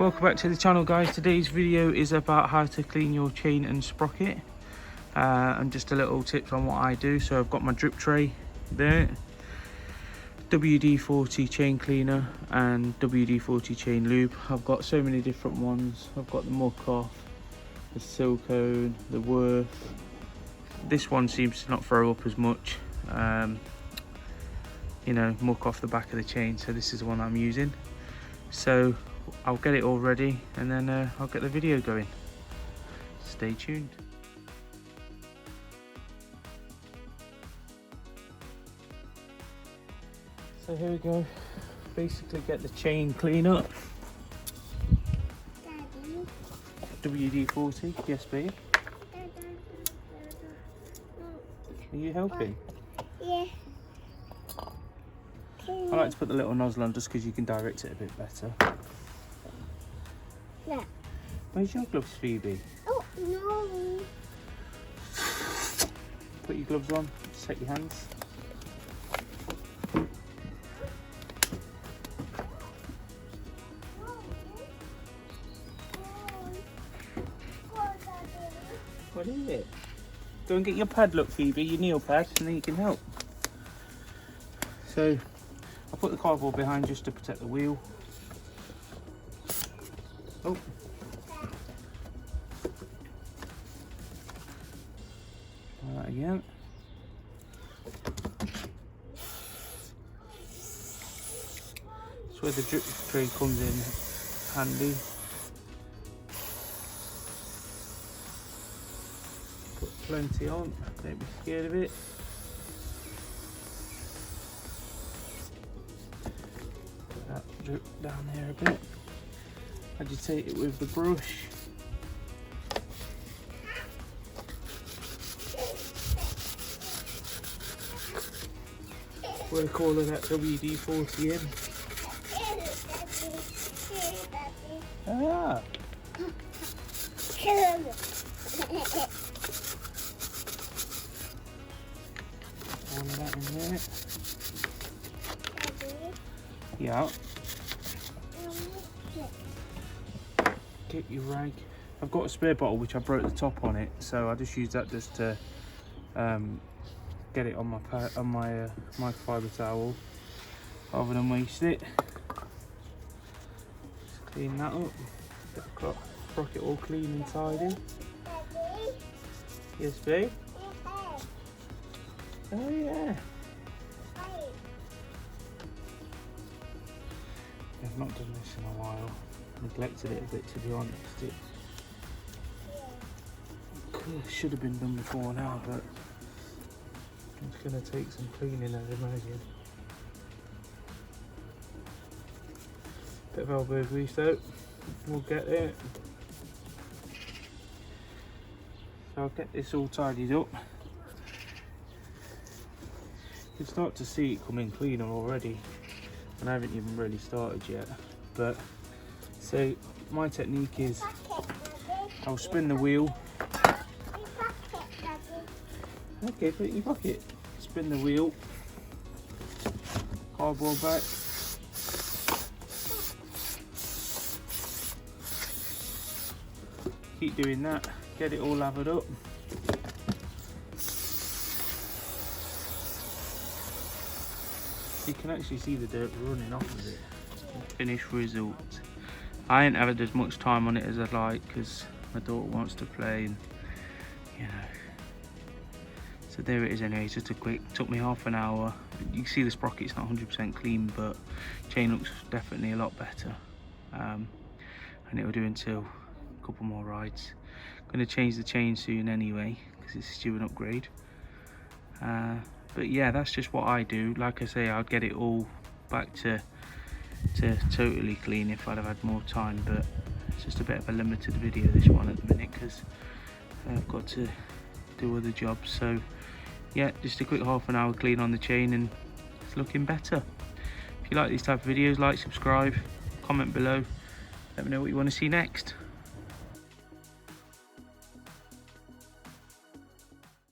Welcome back to the channel, guys. Today's video is about how to clean your chain and sprocket, and just a little tips on what I do. So I've got my drip tray there, WD-40 chain cleaner and WD-40 chain lube. I've got so many different ones. I've got the muck off, the silicone, the worth. This one seems to not throw up as much, you know, muck off the back of the chain. So this is the one I'm using. So I'll get it all ready and then I'll get the video going. Stay tuned. So here we go. Basically get the chain clean up. Daddy. WD-40, yes babe. Are you helping? Yeah. I like to put the little nozzle on just because you can direct it a bit better. Yeah. Where's your gloves, Phoebe? Oh no. Put your gloves on, set your hands. What is it? Go and get your pad, look Phoebe, your kneel pad, and then you can help. So I'll put the cardboard behind just to protect the wheel. Oh. Try that again. That's where the drip tray comes in handy. Put plenty on, don't be scared of it. Put that drip down there a bit. Agitate it with the brush. Work all of that WD-40 in. Ah. All of that in there. Yeah. Get your rag. I've got a spare bottle which I broke the top on it, so I just use that just to get it on my microfiber towel rather than waste it. Just clean that up. Get the sprocket all clean and tidy. Yes, babe. Oh yeah. I've not done this in a while. Neglected it a bit, to be honest. It should have been done before now, but it's going to take some cleaning, I'd imagine. Bit of elbow grease though, we'll get it. So I'll get this all tidied up. You can start to see it coming cleaner already, and I haven't even really started yet. But so my technique is I'll spin the wheel. Okay, put it in your pocket. Spin the wheel. Cardboard back. Keep doing that. Get it all lathered up. You can actually see the dirt running off of it. Finished result. I ain't had as much time on it as I'd like because my daughter wants to play, and you know. So there it is anyway, just a quick, took me half an hour. You can see the sprocket's not 100% clean, but chain looks definitely a lot better. And it'll do until a couple more rides. I'm going to change the chain soon anyway, because it's due an upgrade. But yeah, that's just what I do. Like I say, I'd get it all back to totally clean if I'd have had more time, but it's just a bit of a limited video, this one at the minute, because I've got to do other jobs. So yeah, just a quick half an hour clean on the chain and it's looking better. If you like these type of videos, like, subscribe, comment below, let me know what you want to see next.